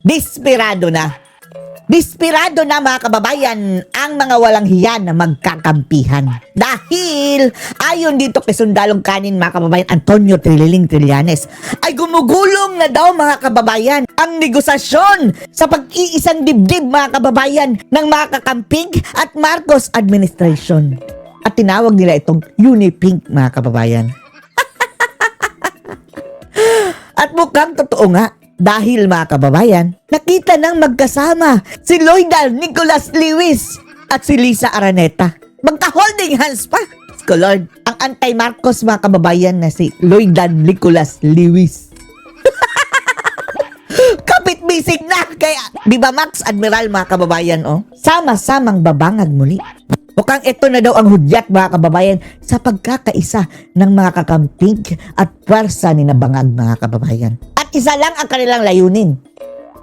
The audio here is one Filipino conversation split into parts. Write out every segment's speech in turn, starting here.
Desperado na. Desperado na mga kababayan ang mga walang hiya na magkakampihan. Dahil ayon dito kay sundalong kanin mga kababayan Antonio Trililing Trillanes ay gumugulong na daw mga kababayan ang negosasyon sa pag-iisang dibdib mga kababayan ng mga kakamping at Marcos administration. At tinawag nila itong Unipink mga kababayan. At mukhang totoo nga. Dahil mga kababayan, nakita ng magkasama si Lloydal Nicolas Lewis at si Lisa Araneta. Magka-holding hands pa. Lord, ang anti-Marcos mga kababayan na si Lloydal Nicolas Lewis. Kapit bisig na kay Viva Max Admiral mga kababayan, oh. Sama-samang babangag muli. Mukhang ito na daw ang hudyat mga kababayan sa pagkakaisa ng mga kakamping at pwersa ni Nabangag mga kababayan. At isa lang ang kanilang layunin.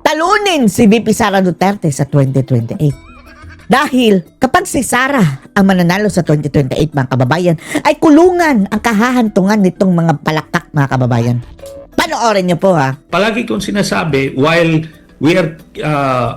Talunin si VP Sara Duterte sa 2028. Dahil kapag si Sara ang mananalo sa 2028 mga kababayan, ay kulungan ang kahahantungan nitong mga palakak mga kababayan. Panoorin niyo po ha. Palagi kong sinasabi, while we are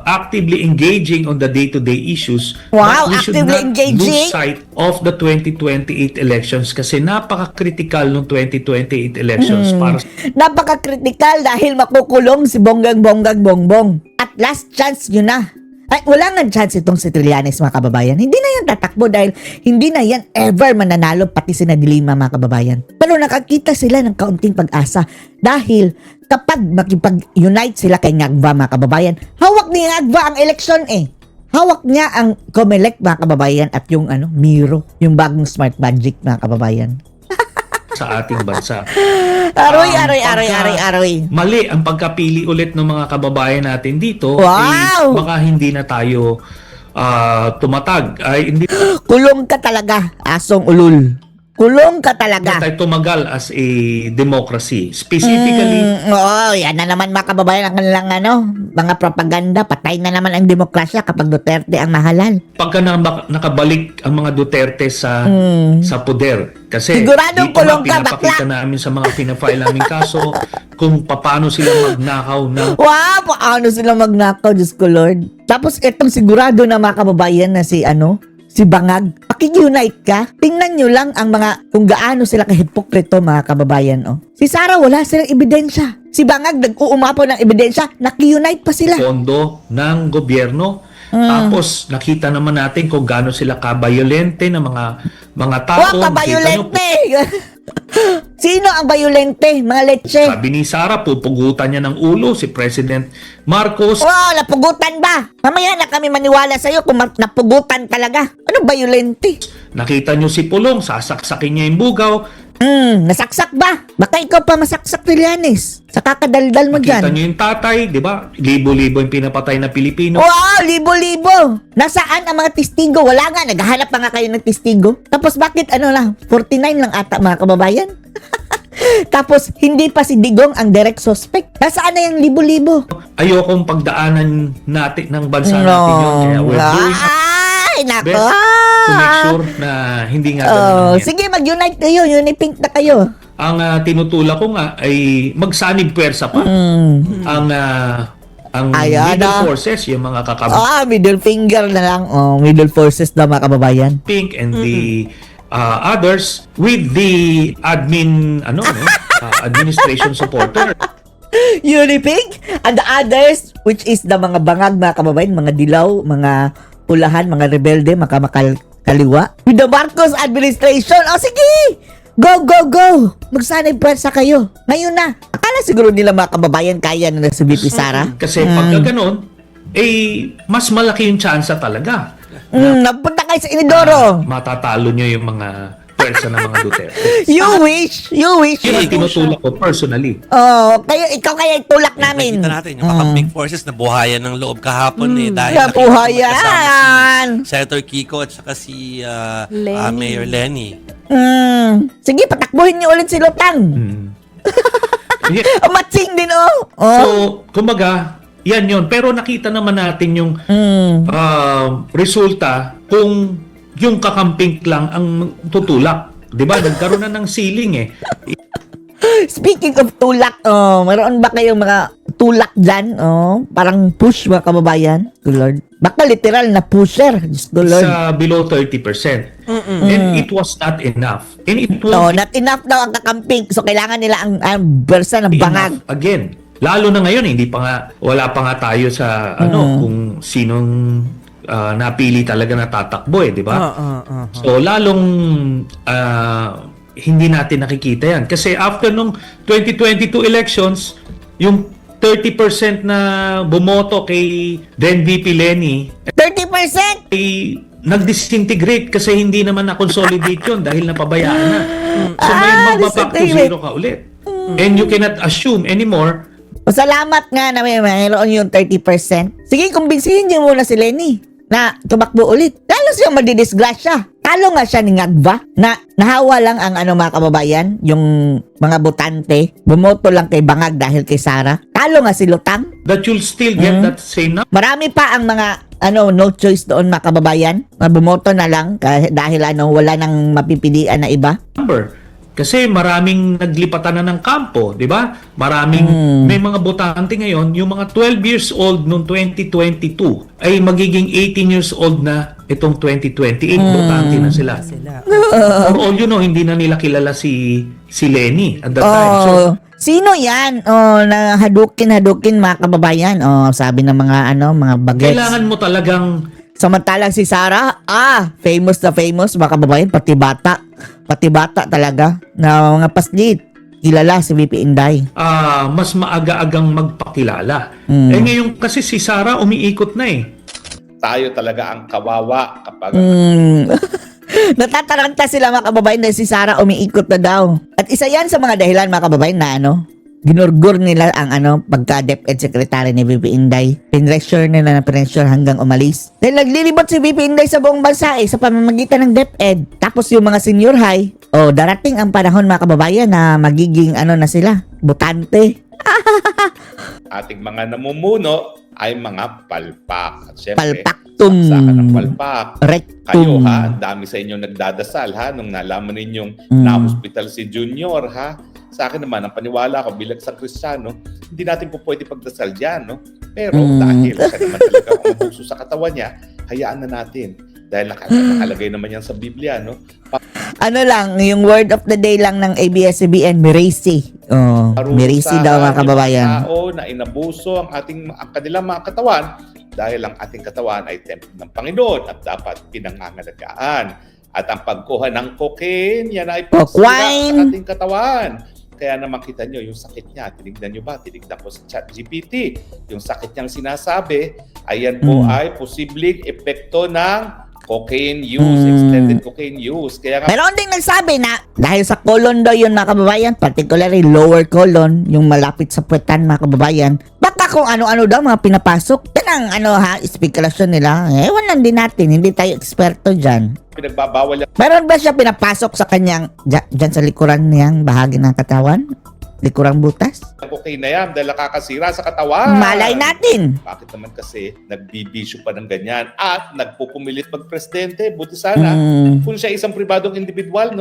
actively engaging on the day-to-day issues, Wow, but we should actively not engaging? lose sight of the 2028 elections kasi napaka-critical ng 2028 elections para Napaka-critical dahil makukulong si Bonggang Bongbong. At last chance yun na. Ay, wala nga chance itong si Trillanes mga kababayan. Hindi na yan tatakbo dahil hindi na yan ever mananalo pati si Nadilima mga kababayan. Pero nakakita sila ng kaunting pag-asa dahil kapag makipag-unite sila kay Ngagva mga kababayan, hawak ni Ngagva ang eleksyon eh. Hawak niya ang Comelec mga kababayan at yung Miro, yung bagong smart magic mga kababayan. sa ating bansa. Aroy. Mali ang pagkapili ulit ng mga kababayan natin dito, Wow! baka hindi na tayo tumatag. Ay, hindi Kulong ka talaga, asong ulul. Kulong ka talaga. na tayo tumagal as a democracy. Specifically, Oo, yan na naman mga kababayan ang kanilang mga propaganda. Patay na naman ang demokrasya kapag Duterte ang mahalal. pagka nakabalik ang mga Duterte sa poder. Kasi Siguradong dito kulong ka, pinapakita namin sa mga pinafile naming kaso kung paano sila magnakaw ng Wow, paano sila magnakaw, Diyos ko Lord. Tapos itong sigurado na mga kababayan na si Bangag. Pakig-unite ka. Tingnan nyo lang ang kung gaano sila kahipokrito mga kababayan. Oh. Si Sara wala silang ebidensya. Si Bangag nag-uumapo ng ebidensya. Naki-unite pa sila. pondo ng gobyerno. Tapos nakita naman natin kung gaano sila kabayolente ng mga tao. Wow, kabayolente! Sino ang bayolente? Mga leche. Sabi ni Sara, pupugutan niya ng ulo si President Marcos. Wow, napugutan ba? Mamaya na kami maniwala sa'yo kung napugutan talaga. Ano bayolente? Nakita niyo si Pulong, sasaksakin niya yung bugaw. Nasaksak ba? Baka ikaw pa masaksak, Trillanes. Sa kakadaldal mo Nakita dyan. niyo yung tatay, di ba? Libo-libo yung pinapatay na Pilipino. Wow, libo-libo. Nasaan ang mga testigo? Wala nga, naghahanap pa nga kayo ng testigo. Tapos bakit 49 lang ata mga kababayan? Tapos hindi pa si Digong ang direct suspect. Nasaan na yung libo-libo? Ayokong pagdaanan natin ng bansa natin yun. Kaya we're doing Ay, nako. best to make sure na hindi nga ganun nangyari. Sige, mag-unite kayo. Unipink na kayo. Ang tinutulak ko nga ay magsanib pwersa pa. Ang Ayan, middle forces, yung mga kakabang Middle finger na lang. Middle forces na mga kababayan. Pink and the others with the administration supporter. Unipink and the others, which is the mga bangag mga kababayan, mga dilaw, mga pulahan, mga rebelde, kaliwa. With the Marcos administration, sige! Go! Magsanay pwersa kayo. Ngayon na. Akala siguro nila mga kababayan kaya na si VP Sara. Kasi pagka ganun, mas malaki yung tsansa talaga. Napunta kayo sa Inidoro. Matatalo nyo yung mga pwersa ng mga Duterte. You wish. Yun ang tinutulak ko personally. Ikaw kaya itulak namin. Nakita natin yung kakamping forces na buhayan ng loob kahapon dahil Nabuhayan. nakita si Senator Kiko at saka si Mayor Lenny. Sige, patakbuhin niyo ulit si Lutang. Yeah. Matsing din, So, kumbaga, yan yun. Pero nakita naman natin yung resulta kung yung kakamping lang ang tutulak. Di ba? Nagkaroon na ng ceiling Speaking of tulak, mayroon ba kayong mga tulak dyan? Parang push mga kababayan? Good Lord. Baka literal na pusher. Diyos ko Lord. Sa below 30%. And it was not enough. And it was Not enough daw ang kakamping. So, kailangan nila ang bersa ng bangag. enough again. Lalo na ngayon, wala pa nga tayo sa kung sinong napili talaga na tatakbo di ba? So lalong hindi natin nakikita yan. Kasi after nung 2022 elections, yung 30% na bumoto kay then VP Lenny 30%? ay nag-disintegrate kasi hindi naman na-consolidate yun dahil napabayaan na. So may magbaback to disintegrate. zero ka ulit. And you cannot assume anymore. Salamat nga na mayroon yung 30%. Sige, kumbinsihin niyo muna si Lenny na tumakbo ulit. Lalo siyang madidisgrasya. Talo nga siya ni Ngagba na nahawa lang ang mga kababayan, yung mga botante. Bumoto lang kay Bangag dahil kay Sara. Talo nga si Lutang. That you'll still get that same Marami pa ang mga no choice doon mga kababayan. Bumoto na lang dahil wala nang mapipilian na iba. number. Kasi maraming naglipatan na ng kampo, di ba? Maraming, may mga botante ngayon, yung mga 12 years old noong 2022 ay magiging 18 years old na itong 2028. Botante na sila. For all you know, hindi na nila kilala si Lenny at that time. So, Sino yan? Na hadukin mga kababayan. Sabi ng mga mga bagets. kailangan mo talagang Samantalang si Sara, famous na famous, mga kababayan, pati bata talaga, na mga paslit, kilala si VP Inday. mas maaga-agang magpakilala. Eh ngayon kasi si Sara umiikot na Tayo talaga ang kawawa kapag Natataranta sila mga kababayan dahil si Sara umiikot na daw. At isa yan sa mga dahilan mga kababayan na ginurgur nila ang pagka-DepEd secretary ni VP Inday. Pinressure nila na pinressure hanggang umalis. Dahil naglilibot si VP Inday sa buong bansa sa pamamagitan ng DepEd. Tapos yung mga senior high, darating ang panahon mga kababayan na magiging na sila, botante. ating mga namumuno ay mga palpak. At syempre, Palpaktum. saksakan ng palpak. Rectum. Kayo ang dami sa inyo nagdadasal nung nalaman ninyong na-hospital si Junior Sa akin naman, ang paniwala ko bilang sa Kristiyano, hindi natin po pwede pagdasal dyan, Pero dahil siya naman talaga ang mabuso sa katawan niya, hayaan na natin. Dahil nakalagay naman yan sa Biblia, Lang, yung word of the day lang ng ABS-CBN, Mercy. Mercy daw mga kababayan. Yung tao na inabuso ang kanilang mga katawan dahil ang ating katawan ay templo ng Panginoon at dapat pinangangalagaan. At ang pagkuha ng cocaine, yan ay pagsira sa ating katawan. Kaya naman kita nyo, yung sakit niya, tinignan nyo ba? Tinignan ko sa ChatGPT. Yung sakit niyang sinasabi, ayan po ay posibleng epekto ng cocaine use, extended cocaine use. Kaya Meron ding nagsabi na dahil sa colon daw yun mga kababayan, particularly lower colon, yung malapit sa puwetan mga kababayan, baka kung ano-ano daw mga pinapasok. Yan ang spekulasyon nila. Ewan lang din natin, hindi tayo eksperto dyan. pinagbabawal Meron ba siya pinapasok sa kanyang, dyan sa likuran niyang bahagi ng katawan? Likurang butas? ang cocaine na yan dahil nakakasira sa katawan. Malay natin. Bakit naman kasi nagbibisyo pa ng ganyan at nagpupumilit mag-presidente? Buti sana kung siya isang pribadong individual,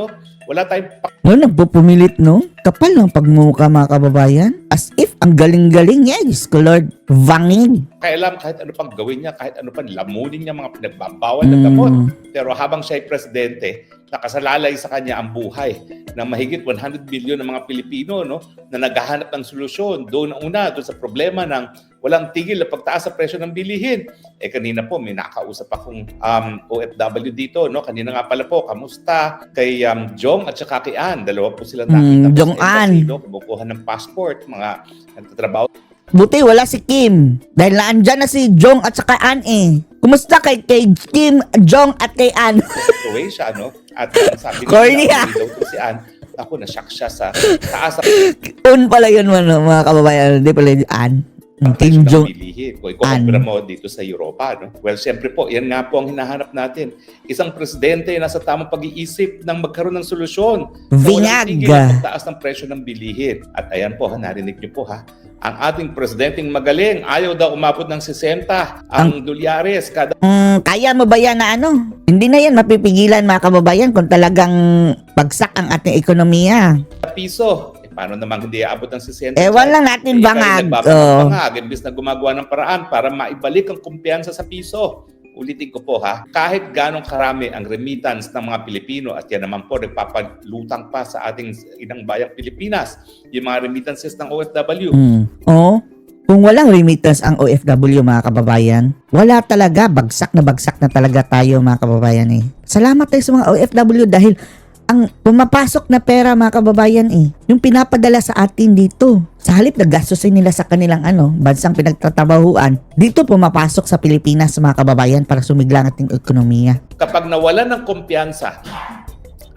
wala tayong Nagpupumilit, Kapal ng pagmumukha mga kababayan. As if, ang galing-galing niya. Diyos ko Lord, vangin. pakialam kahit ano pang gawin niya, kahit ano pang lamunin niya mga pinagbabawal na gamot. Pero habang siya ay presidente, nakasalalay sa kanya ang buhay ng mahigit 100 million ng mga Pilipino na naghahanap ng solusyon. Doon sa problema ng walang tigil na pagtaas sa presyo ng bilihin. Kanina po may nakausap akong OFW dito. Kanina nga pala po, kamusta kay Jong at saka kay Ann. Dalawa po silang nakita Jong sa Ann. embassy, kumukuha ng passport, mga nagtatrabaho Buti wala si Kim. Dahil naandyan na si Jong at saka Ann Kumusta kay Kim, Jong at kay Ann? Croatia, At sabi Corny, nila, si Ann, ako na-shock siya sa taas Un pala yun mga kababayan. Hindi pala yung Ann. Team Jong. bilihin. Kung ikukumpara mo dito sa Europa, Well, siyempre po, yan nga po ang hinahanap natin. Isang presidente na sa tamang pag-iisip ng magkaroon ng solusyon. Vinag. Pagtaas ng presyo ng bilihin. At ayan po, narinig niyo po ang ating presidenteng magaling, ayaw daw umabot ng 60 ang dolyares kada Kaya mo ba yan na Hindi na yan mapipigilan mga kababayan kung talagang bagsak ang ating ekonomiya. piso. paano naman hindi aabot ng 60? Ewan lang natin, bangag. Bangag, imbis na gumagawa ng paraan para maibalik ang kumpiyansa sa piso. Ulitin ko po ha, kahit ganong karami ang remittance ng mga Pilipino at yan naman po nagpapalutang pa sa ating inang bayang Pilipinas, yung mga remittances ng OFW. Oo. Kung walang remittance ang OFW mga kababayan, wala talaga, bagsak na talaga tayo mga kababayan eh. Salamat tayo sa mga OFW dahil ang pumapasok na pera mga kababayan yung pinapadala sa atin dito. Sa halip na gastusin nila sa kanilang bansang pinagtatrabahuan, dito pumapasok sa Pilipinas mga kababayan para sumigla ang ating ekonomiya. Kapag nawalan ng kumpiyansa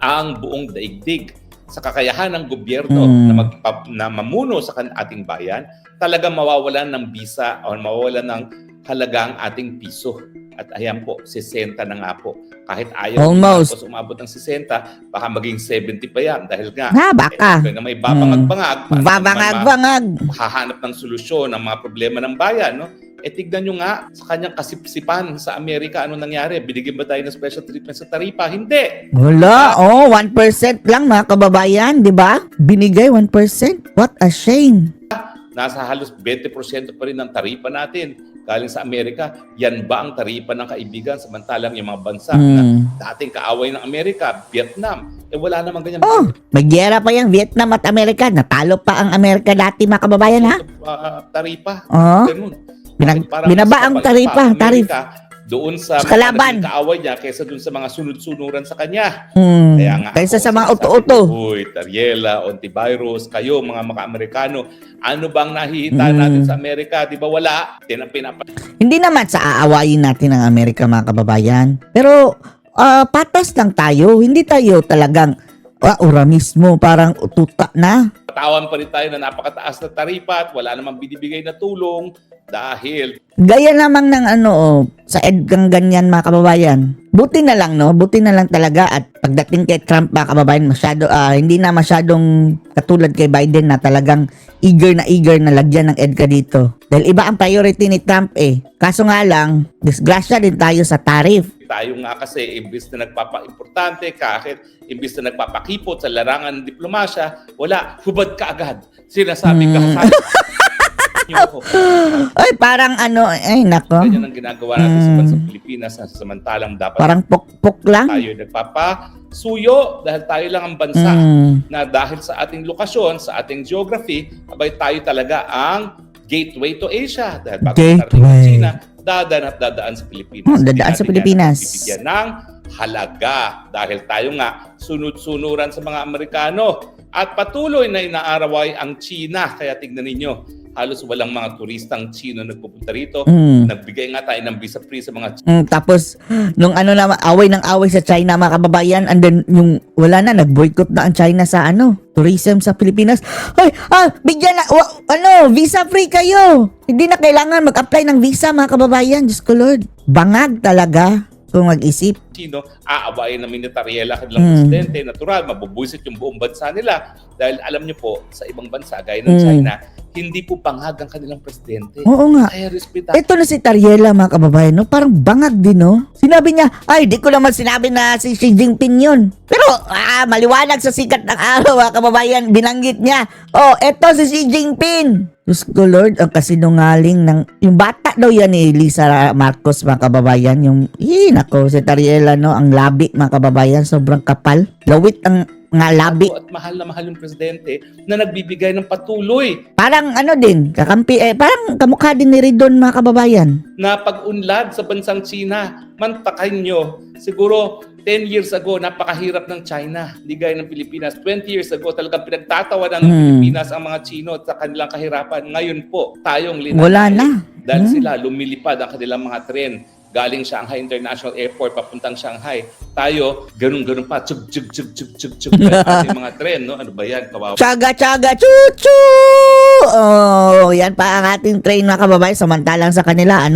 ang buong daigdig sa kakayahan ng gobyerno na mamuno sa ating bayan, talagang mawawalan ng bisa o mawawalan ng halaga ang ating piso. At ayan po, 60 na nga po. Kahit ayaw Almost. Umabot ng 60, baka maging 70 pa yan. Dahil nga, baka. Na may babangag-bangag. Babangag-bangag. Hahanap ng solusyon ng mga problema ng bayan. No? Tignan nyo nga sa kanyang kasipsipan sa Amerika, ano nangyari? Binigyan ba tayo ng special treatment sa taripa? Hindi. Wala. 1% lang mga kababayan, di ba? Binigay 1%. What a shame. Nasa halos 20% pa rin ng taripa natin galing sa Amerika. Yan ba ang taripa ng kaibigan? Samantalang yung mga bansa na dating kaaway ng Amerika, Vietnam, wala namang ganyan. May giyera pa yung Vietnam at Amerika. Natalo pa ang Amerika dati mga kababayan ha? Taripa. Ganun. Binaba ang taripa. Doon sa kalaban. Kaaway niya kaysa doon sa mga sunod-sunuran sa kanya. Kaya nga, kaysa sa mga uto-uto. Uy, Tariela, Ontivirus, kayo mga Amerikano, ano bang nahihita natin sa Amerika? Di ba wala? Hindi naman sa aawayin natin ang Amerika mga kababayan. Pero patas lang tayo. Hindi tayo talagang ura mismo, parang ututa na. Patawan pa rin tayo na napakataas na taripa at wala namang binibigay na tulong dahil gaya namang ng sa EDGang ganyan mga kababayan. Buti na lang buti na lang talaga at pagdating kay Trump mga kababayan hindi na masyadong katulad kay Biden na talagang eager na lagyan ng EDGA dito. Dahil iba ang priority ni Trump Kaso nga lang, disgrasya din tayo sa tariff. Tayo nga kasi imbis na nagpapa-importante, kahit imbis na nagpapakipot sa larangan ng diplomasya, wala, hubad ka agad. Sinasabi ka sa Ay, parang nako. Ganyan ang ginagawa natin sa bansang Pilipinas na samantalang dapat parang pokpok lang. tayo nagpapasuyo dahil tayo lang ang bansa na dahil sa ating lokasyon, sa ating geography, abay tayo talaga ang gateway to Asia. Dahil bago narating ang China, dadaan sa Pilipinas. Dadaan sa Pilipinas. Bibigyan ng halaga dahil tayo nga sunod-sunuran sa mga Amerikano at patuloy na inaaraway ang China. Kaya tignan ninyo, halos walang mga turistang Chino nagpupunta rito. Nagbigay nga tayo ng visa free sa mga tapos, nung away ng away sa China mga kababayan, and then yung wala na, nag-boycott na ang China sa tourism sa Pilipinas. Ay, bigyan na, visa free kayo. Hindi na kailangan mag-apply ng visa mga kababayan. Diyos ko Lord. Bangag talaga kung mag-isip. Chino, aawayin namin ni Tariela kanilang presidente, natural, mabubuisit yung buong bansa nila. Dahil alam niyo po, sa ibang bansa, gaya ng China, hindi po bangag ang kanilang presidente. Oo nga. Kaya respetado. Ito na si Tariela mga kababayan, parang bangag din, Sinabi niya, di ko naman sinabi na si Xi Jinping yun. Pero, maliwanag sa sikat ng araw, mga kababayan, binanggit niya. Eto si Xi Jinping. Diyos ko Lord, ang kasinungaling yung bata daw yan ni Lisa Marcos, mga kababayan. Nako, si Tariela, ang labi, mga kababayan, sobrang kapal. Lawit ang nga labi. At mahal na mahal yung presidente na nagbibigay ng patuloy. Parang din, kakampi, parang kamukha din ni Ridon, mga kababayan. Na pag-unlad sa bansang China, mantakin nyo. Siguro 10 years ago, napakahirap ng China. Hindi gaya ng Pilipinas. 20 years ago, talagang pinagtatawanan ng Pilipinas ang mga Chino at sa kanilang kahirapan. Ngayon po, tayong linanay. Wala na. Dahil sila, lumilipad ang kanilang mga tren. Galing Shanghai International Airport, papuntang Shanghai. Tayo, ganun-ganun pa. Tsug. Ating mga tren, no? Ano ba yan? Kawawa. Tsaga, chuchu! Yan pa ang ating train, mga kababayan. Samantalang sa kanila,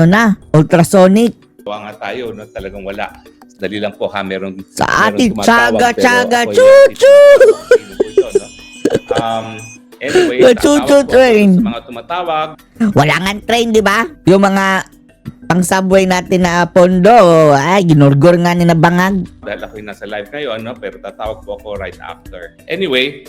ultrasonic. Kawawa nga tayo, no? Talagang wala. Dali lang po, meron sa ating tumatawag, tsaga, pero chuchu! Anyway, chuchu train. Sa mga tumatawag. Wala nga train, di ba? Yung mga pang-subway natin na pondo, ginurgur nga ni na bangag. Dahil ako'y nasa live ngayon, no? Pero tatawag po ako right after. Anyway,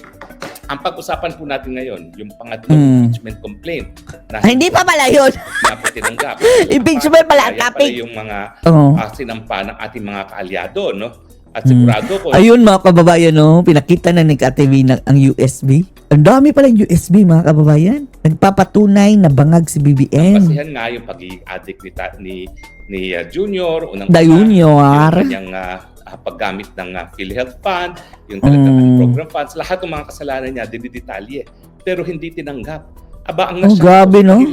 Ang pag-usapan po natin ngayon, yung pangatlong impeachment complaint na Ay, hindi pa pala yun. na po tinanggap. Impeachment pala ang Kaya topic. yung mga Oo. sinampa ng ating mga kaalyado, no? At sigurado ko, Ayun mga kababayan, no? Pinakita na ni KTV ang USB. Ang dami palang USB mga kababayan. Nagpapatunay na bangag si BBM. basihan nga yung pagiging addict ni Junior, unang The Junior. yung kanyang paggamit ng PhilHealth Fund, yung talagang program funds, lahat ng mga kasalanan niya, dinidetalye. Pero hindi tinanggap. Aba, ang grabe, no?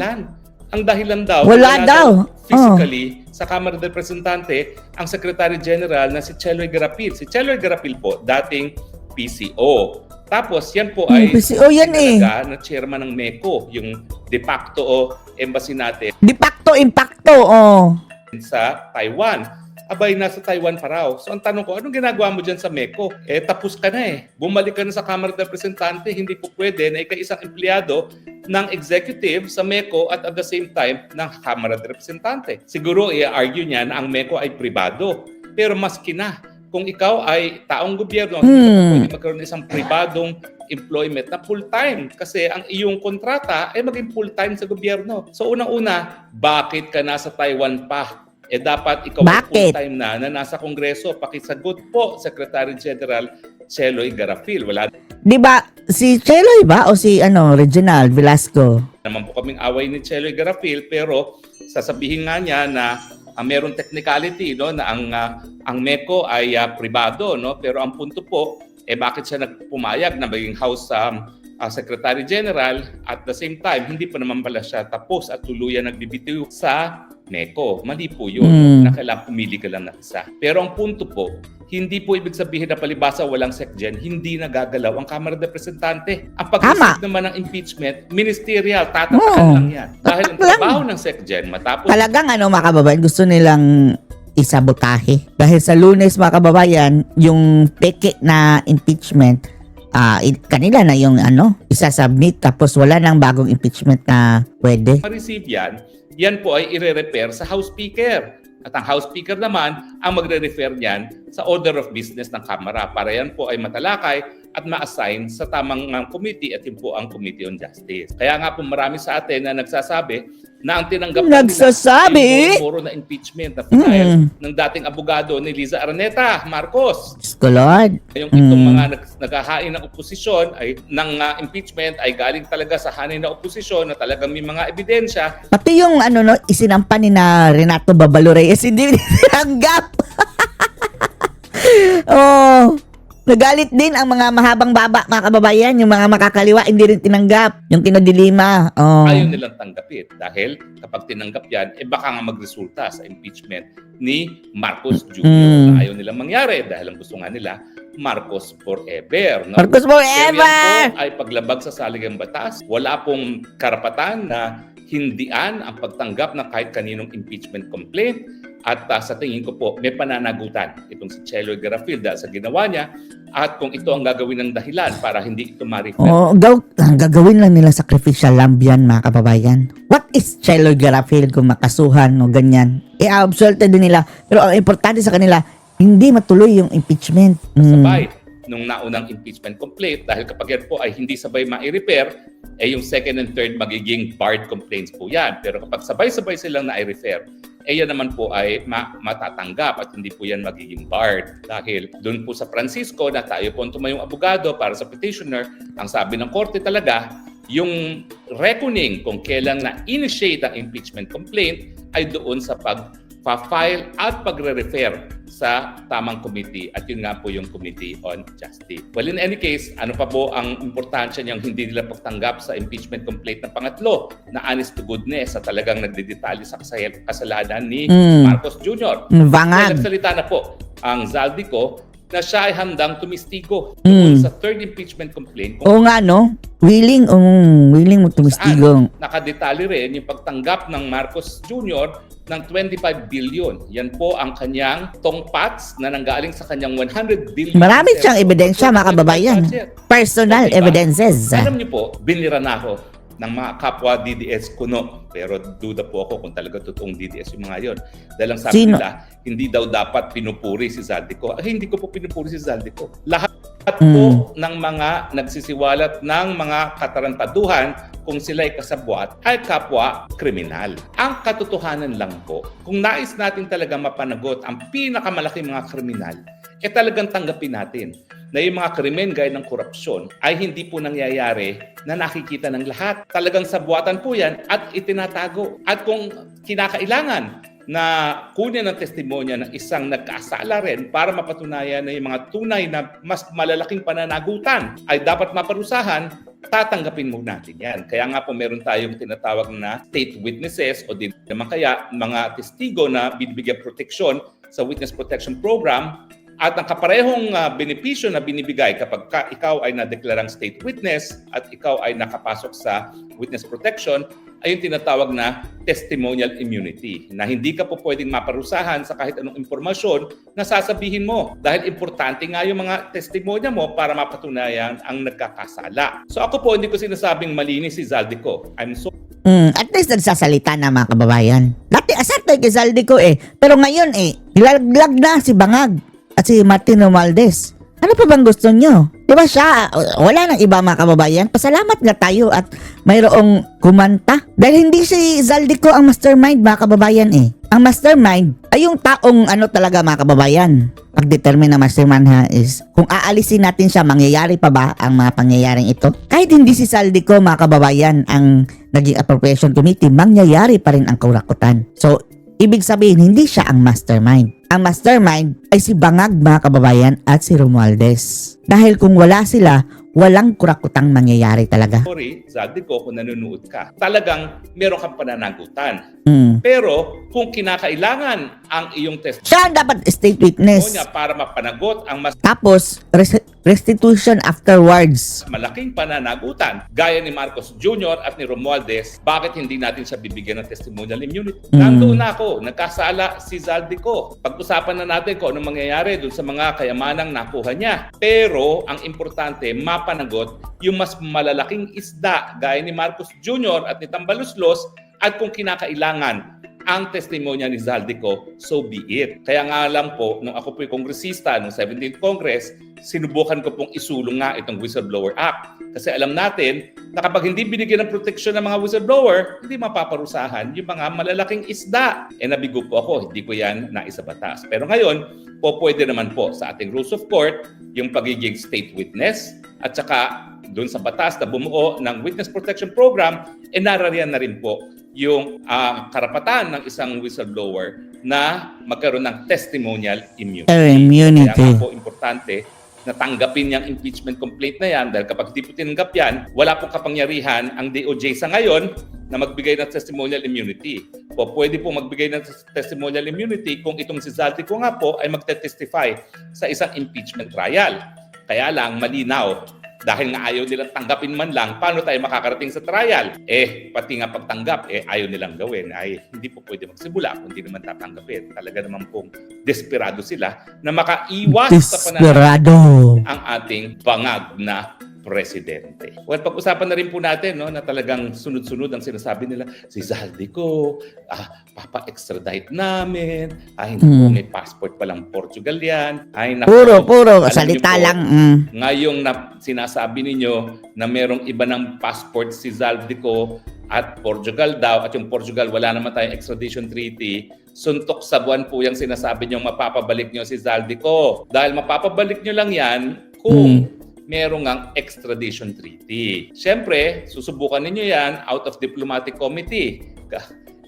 Ang dahilan daw, Wala daw. physically, sa Kamara ng Representante, ang Secretary General na si Cheloy Garapil. Si Cheloy Garapil po, dating PCO. Tapos, yan po ay PCO yan eh. talaga na chairman ng MECO, yung de facto embassy natin De facto, impacto, oh. sa Taiwan. Abay, nasa Taiwan pa raw. So, ang tanong ko, anong ginagawa mo dyan sa MECO? Tapos ka na eh. Bumalik ka na sa Kamara ng Representante, hindi po pwede na ikaw isang empleyado ng executive sa MECO at the same time ng Kamara ng Representante. Siguro, i-argue niya na ang MECO ay pribado. Pero maski na, kung ikaw ay taong gobyerno, hindi ka pwede magkaroon ng isang pribadong employment na full-time kasi ang iyong kontrata ay maging full-time sa gobyerno. So unang-una, bakit ka nasa Taiwan pa? Dapat ikaw ay Bakit? full-time na nasa Kongreso. Pakisagot po, Secretary General Cheloy Garapil. Wala Di ba, si Cheloy ba o si Reginald Velasco? naman po kaming away ni Cheloy Garapil, pero sasabihin nga niya na mayroong technicality, no, na ang MECO ay pribado, no, pero ang punto po bakit siya nagpumayag na maging House Secretary General at the same time hindi pa naman pala siya tapos at tuluyan nagbibitiw sa MECO. Mali po yun. Na kailangan pumili ka lang ng isa. Pero ang punto po, hindi po ibig sabihin na palibasa walang SecGen, hindi nagagalaw ang Kamara ng Representante. Ang pag-isip naman ng impeachment, ministerial, tatatakan lang yan. Dahil ang trabaho ng SecGen, matapos Talagang mga kababayan, gusto nilang isabotahe. Dahil sa Lunes mga kababayan, yung peke na impeachment, kanila na yung isasubmit tapos wala nang bagong impeachment na pwede. ma-receive yan po ay ire-refer sa House Speaker. At ang House Speaker naman ang magre-refer niyan sa order of business ng Kamara para yan po ay matalakay at ma-assign sa tamang committee at yun po ang Committee on Justice. Kaya nga po marami sa atin na nagsasabi na ang tinanggap Nagsasabi? puro na impeachment na final ng dating abogado ni Liza Araneta Marcos. Diyos ko Lord. Yung itong mga naghahain ng oposisyon ay ng impeachment ay galing talaga sa hanin na oposisyon na talagang may mga ebidensya. Pati yung isinampan ni na Renato Babalo Reyes, hindi tinanggap. Oh, nagalit din ang mga mahabang baba, mga kababayan, yung mga makakaliwa, hindi rin tinanggap. Yung kinodilima. Oh. Ayaw nilang tanggapin dahil kapag tinanggap yan, baka nga magresulta sa impeachment ni Marcos Jr. na ayaw nilang mangyari dahil ang gusto nga nila, Marcos forever. No? Marcos Pero forever! yan po ay paglabag sa saligang batas. Wala pong karapatan na hindian ang pagtanggap ng kahit kaninong impeachment complaint. At sa tingin ko po, may pananagutan itong si Cheloy Garapil dahil sa ginawa niya at kung ito ang gagawin ng dahilan para hindi ito ma-refer. Oh, gagawin lang nila sacrificial lamb yan, mga kababayan. What is Cheloy Garapil kung makasuhan o ganyan? I-absolte din nila. Pero ang importante sa kanila, hindi matuloy yung impeachment. Sabay nung naunang impeachment complaint dahil kapag yan po ay hindi sabay ma-refer, yung second and third magiging barred complaints po yan. Pero kapag sabay-sabay silang na-refer, yan naman po ay matatanggap at hindi po yan magiging barred. Dahil doon po sa Francisco na tayo po ang tumayong abogado para sa petitioner, ang sabi ng korte talaga, yung reckoning kung kailan na-initiate ang impeachment complaint ay doon sa pag-file at pagre-refer sa tamang committee at yun nga po yung Committee on Justice. Well, in any case, ano pa po ang importansya niyang hindi nila pagtanggap sa impeachment complaint ng pangatlo na honest to goodness sa talagang nagdedetalye sa kasalanan ni Marcos Jr. Bangag. Nagsalita na po ang Zaldico na siya ay handang tumistigo sa third impeachment complaint kung Oo nga, no? Willing mo tumistigo. nakadetalye rin yung pagtanggap ng Marcos Jr. ng 25 billion. Yan po ang kanyang tongpats na nanggaling sa kanyang 100 billion. Marami siyang ebidensya, mga kababayan. Personal Diba? evidences. Alam niyo po, binira na ako ng mga kapwa DDS kuno. Pero duda po ako kung talaga totoong DDS yung mga yon. Dahil ang sabi Sino? nila, hindi daw dapat pinupuri si Zaldico. Hindi ko po pinupuri si Zaldico. Lahat po ng mga nagsisiwalat ng mga katarantaduhan kung sila'y kasabwat ay kapwa kriminal. Ang katotohanan lang po, kung nais natin talaga mapanagot ang pinakamalaking mga kriminal, talagang tanggapin natin na yung mga krimen gaya ng korupsyon ay hindi po nangyayari na nakikita ng lahat. Talagang sabwatan po yan at itinatago. At kung kinakailangan na kunin ang testimonya ng isang nagkasala rin para mapatunayan na yung mga tunay na mas malalaking pananagutan ay dapat maparusahan, tatanggapin mo natin yan. Kaya nga po meron tayong tinatawag na state witnesses o din naman kaya mga testigo na binibigyan proteksyon sa Witness Protection Program at ang kaparehong benepisyo na binibigay kapag ikaw ay nadeklarang state witness at ikaw ay nakapasok sa witness protection ay yung tinatawag na testimonial immunity na hindi ka po pwedeng maparusahan sa kahit anong impormasyon na sasabihin mo dahil importante nga yung mga testimonya mo para mapatunayan ang nagkakasala. So ako po hindi ko sinasabing malinis si Zaldico. I'm so At least nagsasalita na mga kababayan. Dati asarte kay Zaldico pero ngayon nilaglag na si Bangag at si Martin Romualdez. Ano pa bang gusto nyo? Di ba siya, wala nang iba mga kababayan. Pasalamat nga tayo at mayroong kumanta. Dahil hindi si Zaldico ang mastermind mga kababayan Ang mastermind ay yung taong talaga mga kababayan. Pag-determine na mastermind is kung aalisin natin siya, mangyayari pa ba ang mga pangyayaring ito? Kahit hindi si Zaldico mga kababayan ang naging appropriation committee, mangyayari pa rin ang kurakutan. So, ibig sabihin, hindi siya ang mastermind. Ang mastermind ay si Bangag mga kababayan at si Romualdez. Dahil kung wala sila, walang kurakutang mangyayari talaga. sorry, Zaldico, kung nanonood ka. Talagang meron kang pananagutan. Mm. Pero kung kinakailangan ang iyong Siya ang dapat state witness. testimonya para mapanagot ang mas Tapos, restitution afterwards. malaking pananagutan gaya ni Marcos Jr. at ni Romualdez, bakit hindi natin siya bibigyan ng testimonial immunity? Nandoon na ako, nagkasala si Zaldico. Pag-usapan na natin kung anong mangyayari dun sa mga kayamanang nakuha niya. Pero ang importante, mapanagot yung mas malalaking isda gaya ni Marcos Jr. at ni Tambaluslos at kung kinakailangan ang testimonya ni Zaldico, so be it. Kaya nga alam po, nung ako po'y kongresista, nung 17th Congress, sinubukan ko pong isulong nga itong Whistleblower Act. Kasi alam natin na kapag hindi binigyan ng proteksyon ng mga whistleblower, hindi mapaparusahan yung mga malalaking isda. Nabigo po ako, hindi ko yan naisabatas. Pero ngayon, pwede naman po sa ating rules of court, yung pagiging state witness, at saka doon sa batas na bumuo ng Witness Protection Program, narariyan na rin po yung karapatan ng isang whistleblower na magkaroon ng testimonial immunity. Immunity. Kaya nga po importante na tanggapin yung impeachment complaint na yan dahil kapag di po tinanggap yan, wala pong kapangyarihan ang DOJ sa ngayon na magbigay ng testimonial immunity. Pwede po magbigay ng testimonial immunity kung itong si Zaldico nga po ay magte-testify sa isang impeachment trial. Kaya lang, malinaw, dahil nga ayaw nilang tanggapin man lang, paano tayo makakarating sa trial? Pati nga pagtanggap, ayaw nilang gawin. Ay, hindi po pwede magsimula kung hindi naman tatanggapin. Talaga naman pong desperado sila na makaiwas sa pananakit ang ating bangag na presidente. Well, pag-usapan na rin po natin na talagang sunod-sunod ang sinasabi nila, si Zaldico, papa-extradite namin, hindi po may passport palang Portugal yan. Puro, salita lang. Ngayong sinasabi ninyo na merong iba ng passport si Zaldico at Portugal daw, at yung Portugal wala naman tayong extradition treaty, suntok sa buwan po yung sinasabi nyo mapapabalik nyo si Zaldico. Dahil mapapabalik nyo lang yan kung merong ang extradition treaty. Siyempre, susubukan ninyo yan out of diplomatic committee.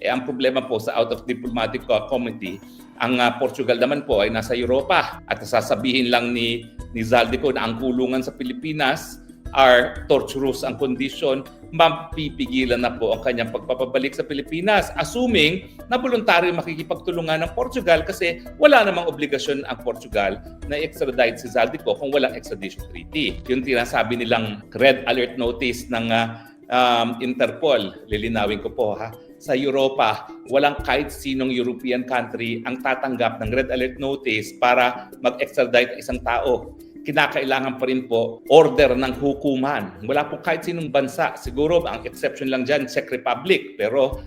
Ang problema po sa out of diplomatic committee, ang Portugal naman po ay nasa Europa at sasabihin lang ni Zaldico na ang kulungan sa Pilipinas are torturous ang kondisyon, mapipigilan na po ang kanyang pagpapabalik sa Pilipinas, assuming na voluntaryo makikipagtulungan ng Portugal kasi wala namang obligasyon ang Portugal na extradite si Zaldico kung walang extradition treaty. Yung tinasabi nilang red alert notice ng Interpol, lilinawin ko po sa Europa, walang kahit sinong European country ang tatanggap ng red alert notice para mag-extradite isang tao. Kinakailangan pa rin po order ng hukuman. Wala po kahit sinong bansa. Siguro ang exception lang dyan, Czech Republic. Pero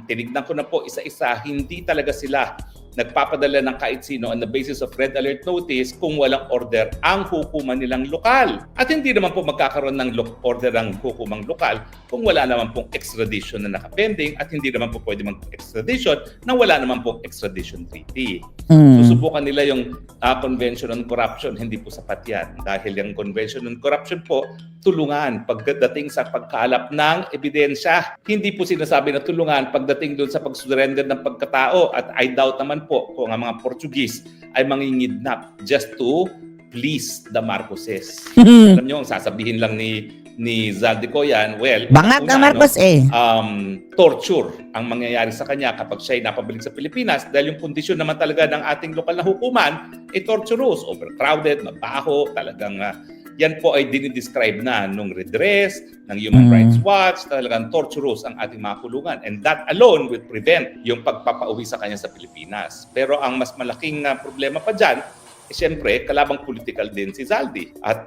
tinignan ko na po isa-isa, hindi talaga sila nagpapadala ng kahit sino on the basis of red alert notice kung walang order ang hukuman nilang lokal. At hindi naman po magkakaroon ng order ang hukumang lokal kung wala naman pong extradition na nakapending at hindi naman po pwede mag-extradition nang wala naman pong extradition treaty. Susubukan nila yung Convention on Corruption, hindi po sapat yan. Dahil yung Convention on Corruption po, tulungan pagdating sa pagkalap ng ebidensya. Hindi po sinasabi na tulungan pagdating doon sa pag-surrender ng pagkatao. At I doubt naman po kung ang mga Portuguese ay mangingidnap just to please the Marcoses. Alam nyo, ang sasabihin lang ni Zaldico yan, well, Bangag ang Marcos torture ang mangyayari sa kanya kapag siya ay napabalik sa Pilipinas dahil yung kondisyon naman talaga ng ating lokal na hukuman ay torturous, overcrowded, mabaho, talagang yan po ay dinidescribe na nung redress, ng Human Rights Watch, talagang torturous ang ating mga kulungan. And that alone will prevent yung pagpapauwi sa kanya sa Pilipinas. Pero ang mas malaking problema pa dyan, siyempre, kalabang political din si Zaldi. At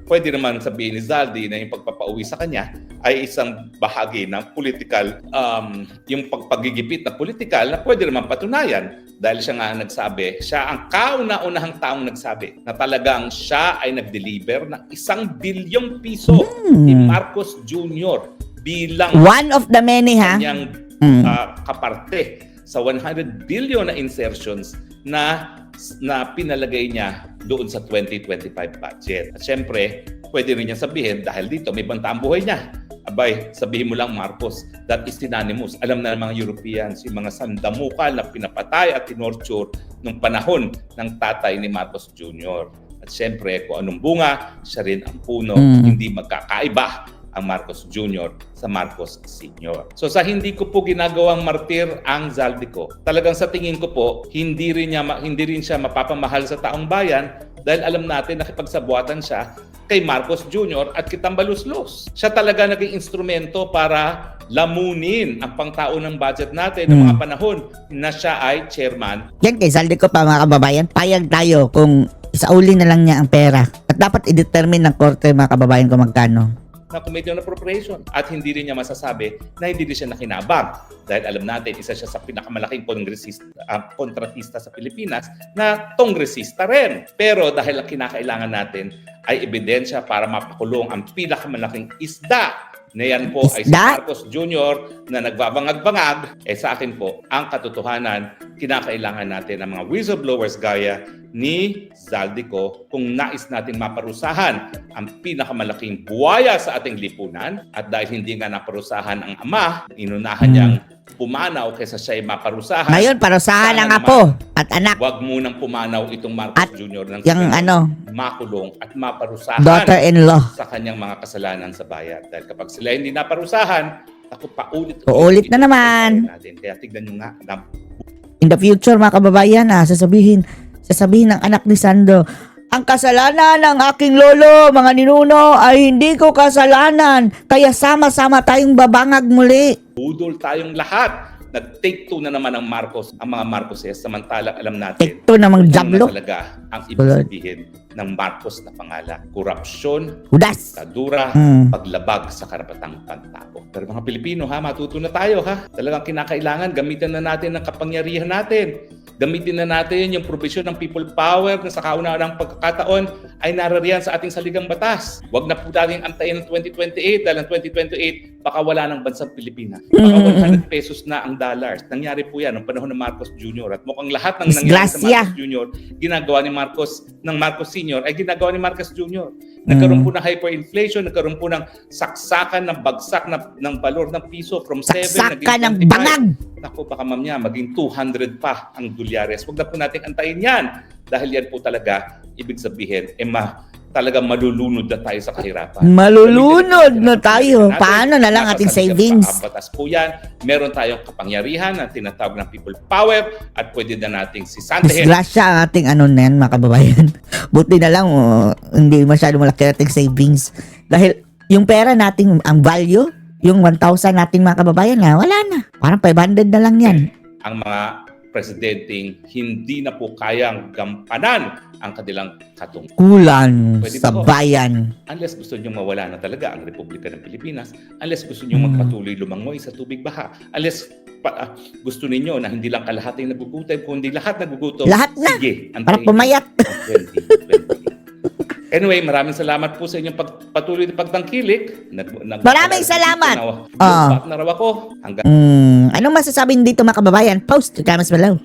pwede naman sabihin ni Zaldi na yung pagpapauwi sa kanya ay isang bahagi ng political, yung pagpagigipit na political na pwede naman patunayan. Dahil siya nga ang nagsabi, siya ang kauna-unahang taong nagsabi na talagang siya ay nag-deliver ng 1 bilyong piso ni Marcos Jr. bilang one of the many, ha? kanyang kaparte sa 100 billion na insertions na pinalagay niya doon sa 2025 budget. At syempre, pwede rin niya sabihin dahil dito may banta ang buhay niya. Abay, sabihin mo lang Marcos, that is synonymous. Alam na ng mga Europeans, yung mga sandamukal na pinapatay at tinorture nung panahon ng tatay ni Marcos Jr. At syempre, kung anong bunga, siya rin ang puno. Hindi magkakaiba ang Marcos Jr. sa Marcos Sr. So sa hindi ko po ginagawang martir ang Zaldico, talagang sa tingin ko po, hindi rin siya mapapamahal sa taong bayan dahil alam natin nakipagsabuatan siya kay Marcos Jr. at Kitambaluslos. Siya talaga naging instrumento para lamunin ang pangtao ng budget natin ng mga panahon na siya ay chairman. Yan kay Zaldico pa, mga kababayan, payag tayo kung isauli na lang niya ang pera. At dapat i-determine ng korte, mga kababayan, kung magkano. Na Committee on Appropriation at hindi rin niya masasabi na hindi rin siya nakinabang dahil alam natin isa siya sa pinakamalaking kontratista sa Pilipinas na tongresista rin. Pero dahil ang kinakailangan natin ay ebidensya para mapakulong ang pinakamalaking isda na yan po ay si Marcos Jr. na nagbabangag-bangag, sa akin po, ang katotohanan, kinakailangan natin ang mga whistleblowers gaya ni Zaldico kung nais natin maparusahan ang pinakamalaking buwaya sa ating lipunan at dahil hindi nga naparusahan ang ama, inunahan niyang pumanaw kaysa siya ay maparusahan. Ngayon, parusahan ang apo at anak. Huwag munang pumanaw itong Marcos At Jr. ng yung makulong at maparusahan daughter-in-law sa kanyang mga kasalanan sa bayan. Dahil kapag sila hindi naparusahan, ako uulit na naman. Natin. Kaya tignan nyo nga. In the future, mga kababayan, sasabihin ng anak ni Sandro, ang kasalanan ng aking lolo, mga ninuno, ay hindi ko kasalanan. Kaya sama-sama tayong babangag muli. Budol tayong lahat. Nag-take two na naman ang mga Marcoses, samantalang alam natin Take two namang kung jablo. ano na talaga ang ibig sabihin ng Marcos na pangalan. Korupsyon, Hudas. diktadura, paglabag sa karapatang pantao. Pero mga Pilipino, matuto na tayo, Talagang kinakailangan, gamitin na natin ang kapangyarihan natin. Gamitin na natin yung provision ng people power na sa kauna-unahang pagkakataon ay narariyan sa ating saligang batas. Huwag na po natin antayin ng 2028 dahil ang 2028 baka wala ng bansang Pilipinas. Baka 100 pesos na ang dollars. Nangyari po yan noong panahon ng Marcos Jr. At mukhang lahat ng nangyari sa Marcos Jr. ginagawa ni Marcos Sr. ay ginagawa ni Marcos Jr. Nagkaroon po ng hyperinflation, nagkaroon po ng saksakan ng bagsak ng balor ng piso from 7 Saksakan ng naging 25. bangag. Naku, baka mamaya maging 200 pa ang dolyares. Huwag na po natin antayin yan. Dahil yan po talaga, ibig sabihin, talagang malulunod na tayo sa kahirapan. Malulunod na tayo. Paano na lang ating savings? Batas po yan. Meron tayong kapangyarihan na tinatawag ng people power at pwede na nating sisantahin. Disgrasya ang ating na yan, mga kababayan. Buti na lang, hindi masyado malaki ating savings. Dahil yung pera nating, ang value, yung 1,000 nating mga kababayan, wala na. Parang 500 na lang yan. Ang mga presidenteng hindi na po kayang gampanan ang kanilang katungkulan. Kulan Pwede sa ba ho? bayan. Unless gusto nyo mawala na talaga ang Republika ng Pilipinas, unless gusto nyo magpatuloy lumangoy sa tubig baha, unless gusto ninyo na hindi lang kalahati nagugutom, kundi lahat nagugutom, Lahat na. sige, Para antayin pumayat. ang 2028. Anyway, maraming salamat po sa inyong patuloy na pagtangkilik. Maraming salamat. Na raw ako. Hanggang Anong masasabi dito mga kababayan? Post your comments below.